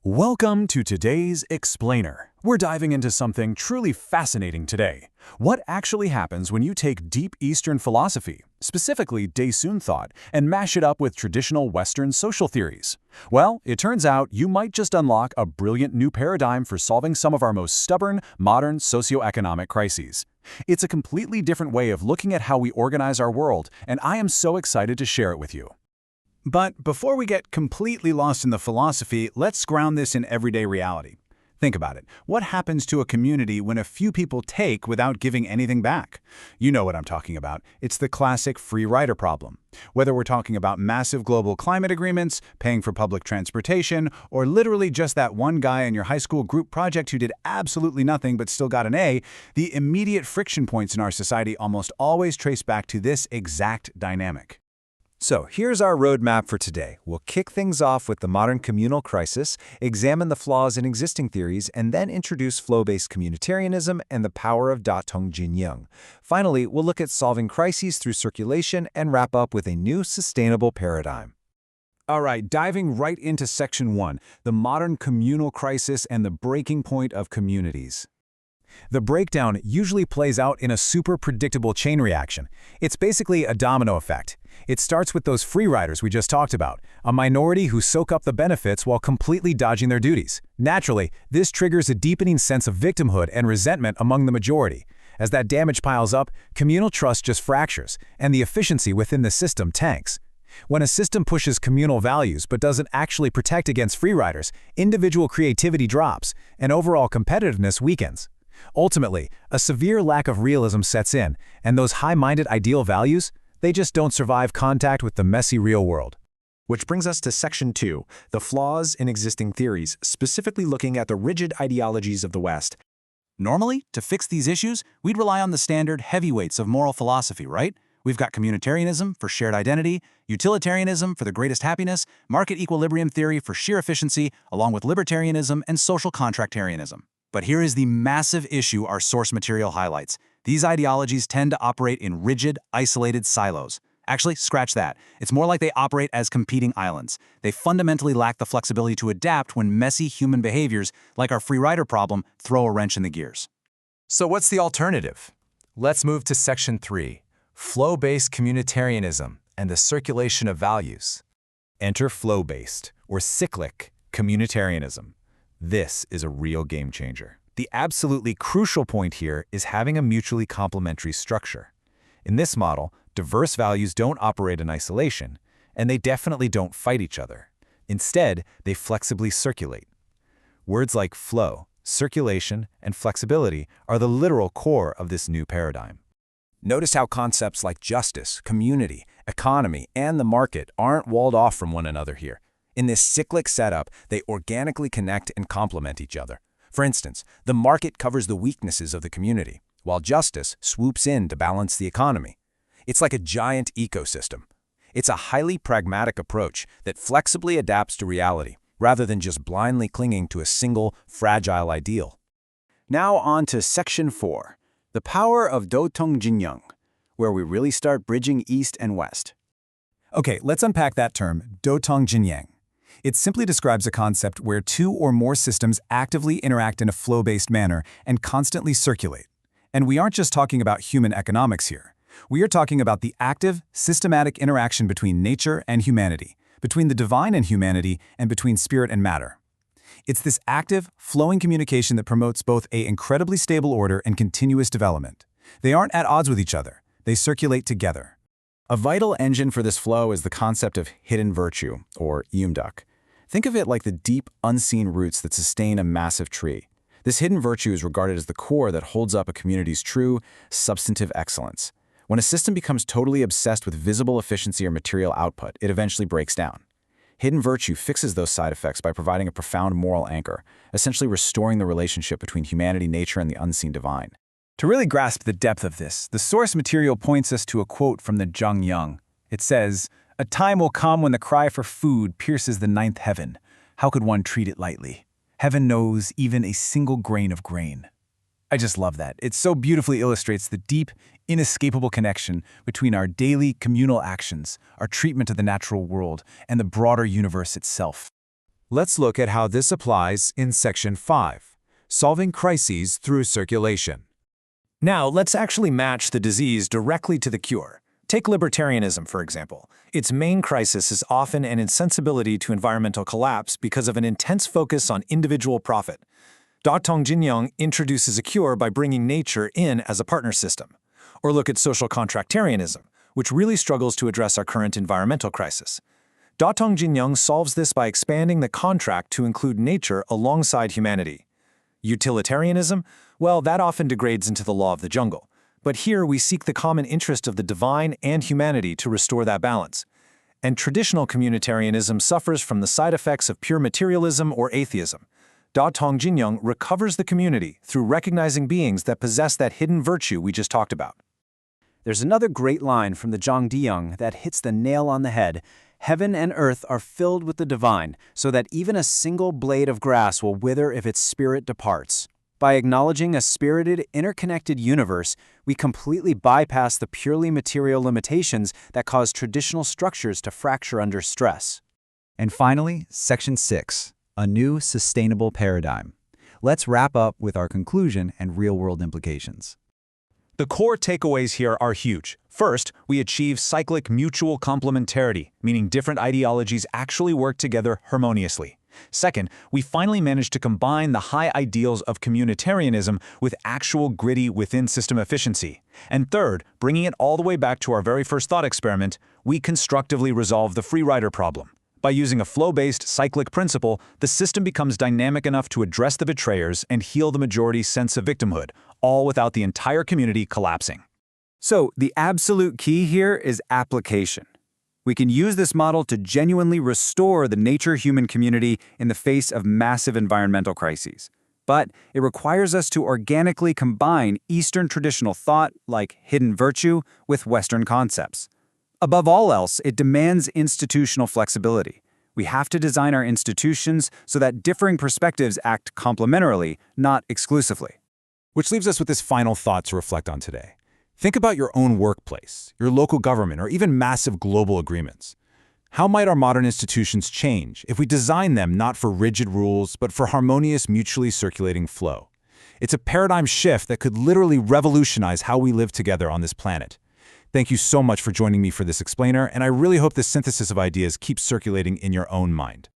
Welcome to today's Explainer. We're diving into something truly fascinating today. What actually happens when you take deep Eastern philosophy, specifically Daesun thought, and mash it up with traditional Western social theories? Well, it turns out you might just unlock a brilliant new paradigm for solving some of our most stubborn, modern socioeconomic crises. It's a completely different way of looking at how we organize our world, and I am so excited to share it with you. But before we get completely lost in the philosophy, let's ground this in everyday reality. Think about it. What happens to a community when a few people take without giving anything back? You know what I'm talking about. It's the classic free rider problem. Whether we're talking about massive global climate agreements, paying for public transportation, or literally just that one guy in your high school group project who did absolutely nothing but still got an A, the immediate friction points in our society almost always trace back to this exact dynamic. So here's our roadmap for today. We'll kick things off with the modern communal crisis, examine the flaws in existing theories, and then introduce flow-based communitarianism and the power of Datong Jinyang. Finally, we'll look at solving crises through circulation and wrap up with a new sustainable paradigm. All right, diving right into Section 1, the modern communal crisis and the breaking point of communities. The breakdown usually plays out in a super predictable chain reaction. It's basically a domino effect. It starts with those free riders we just talked about, a minority who soak up the benefits while completely dodging their duties. Naturally, this triggers a deepening sense of victimhood and resentment among the majority. As that damage piles up, communal trust just fractures, and the efficiency within the system tanks. When a system pushes communal values but doesn't actually protect against free riders, individual creativity drops, and overall competitiveness weakens. Ultimately, a severe lack of realism sets in, and those high-minded ideal values, they just don't survive contact with the messy real world. Which brings us to Section 2, the flaws in existing theories, specifically looking at the rigid ideologies of the West. Normally, to fix these issues, we'd rely on the standard heavyweights of moral philosophy, right? We've got communitarianism for shared identity, utilitarianism for the greatest happiness, market equilibrium theory for sheer efficiency, along with libertarianism and social contractarianism. But here is the massive issue our source material highlights. These ideologies tend to operate in rigid, isolated silos. Actually, scratch that. It's more like they operate as competing islands. They fundamentally lack the flexibility to adapt when messy human behaviors, like our free rider problem, throw a wrench in the gears. So what's the alternative? Let's move to Section 3, flow-based communitarianism and the circulation of values. Enter flow-based, or cyclic, communitarianism. This is a real game changer. The absolutely crucial point here is having a mutually complementary structure. In this model, diverse values don't operate in isolation, and they definitely don't fight each other. Instead, they flexibly circulate. Words like flow, circulation, and flexibility are the literal core of this new paradigm. Notice how concepts like justice, community, economy, and the market aren't walled off from one another here. In this cyclic setup, they organically connect and complement each other. For instance, the market covers the weaknesses of the community, while justice swoops in to balance the economy. It's like a giant ecosystem. It's a highly pragmatic approach that flexibly adapts to reality, rather than just blindly clinging to a single, fragile ideal. Now on to Section 4, the power of Datong Jinyang, where we really start bridging East and West. Okay, let's unpack that term, Datong Jinyang. It simply describes a concept where two or more systems actively interact in a flow-based manner and constantly circulate. And we aren't just talking about human economics here. We are talking about the active, systematic interaction between nature and humanity, between the divine and humanity, and between spirit and matter. It's this active, flowing communication that promotes both an incredibly stable order and continuous development. They aren't at odds with each other. They circulate together. A vital engine for this flow is the concept of hidden virtue, or yumduk. Think of it like the deep, unseen roots that sustain a massive tree. This hidden virtue is regarded as the core that holds up a community's true, substantive excellence. When a system becomes totally obsessed with visible efficiency or material output, it eventually breaks down. Hidden virtue fixes those side effects by providing a profound moral anchor, essentially restoring the relationship between humanity, nature, and the unseen divine. To really grasp the depth of this, the source material points us to a quote from the Zhang. It says, "A time will come when the cry for food pierces the ninth heaven. How could one treat it lightly? Heaven knows even a single grain of grain." I just love that. It so beautifully illustrates the deep, inescapable connection between our daily communal actions, our treatment of the natural world, and the broader universe itself. Let's look at how this applies in Section 5, Solving Crises Through Circulation. Now, let's actually match the disease directly to the cure. Take libertarianism, for example. Its main crisis is often an insensibility to environmental collapse because of an intense focus on individual profit. Datong Jinyoung introduces a cure by bringing nature in as a partner system. Or look at social contractarianism, which really struggles to address our current environmental crisis. Datong Jinyoung solves this by expanding the contract to include nature alongside humanity. Utilitarianism? Well, that often degrades into the law of the jungle. But here we seek the common interest of the divine and humanity to restore that balance. And traditional communitarianism suffers from the side effects of pure materialism or atheism. Datong Jinyoung recovers the community through recognizing beings that possess that hidden virtue we just talked about. There's another great line from the Zhangdiyang that hits the nail on the head. Heaven and earth are filled with the divine, so that even a single blade of grass will wither if its spirit departs. By acknowledging a spirited, interconnected universe, we completely bypass the purely material limitations that cause traditional structures to fracture under stress. And finally, Section 6, a new sustainable paradigm. Let's wrap up with our conclusion and real-world implications. The core takeaways here are huge. First, we achieve cyclic mutual complementarity, meaning different ideologies actually work together harmoniously. Second, we finally managed to combine the high ideals of communitarianism with actual gritty within-system efficiency. And third, bringing it all the way back to our very first thought experiment, we constructively resolve the free rider problem. By using a flow-based cyclic principle, the system becomes dynamic enough to address the betrayers and heal the majority's sense of victimhood, all without the entire community collapsing. So, the absolute key here is application. We can use this model to genuinely restore the nature-human community in the face of massive environmental crises. But it requires us to organically combine Eastern traditional thought, like hidden virtue, with Western concepts. Above all else, it demands institutional flexibility. We have to design our institutions so that differing perspectives act complementarily, not exclusively. Which leaves us with this final thought to reflect on today. Think about your own workplace, your local government, or even massive global agreements. How might our modern institutions change if we design them not for rigid rules, but for harmonious, mutually circulating flow? It's a paradigm shift that could literally revolutionize how we live together on this planet. Thank you so much for joining me for this explainer, and I really hope this synthesis of ideas keeps circulating in your own mind.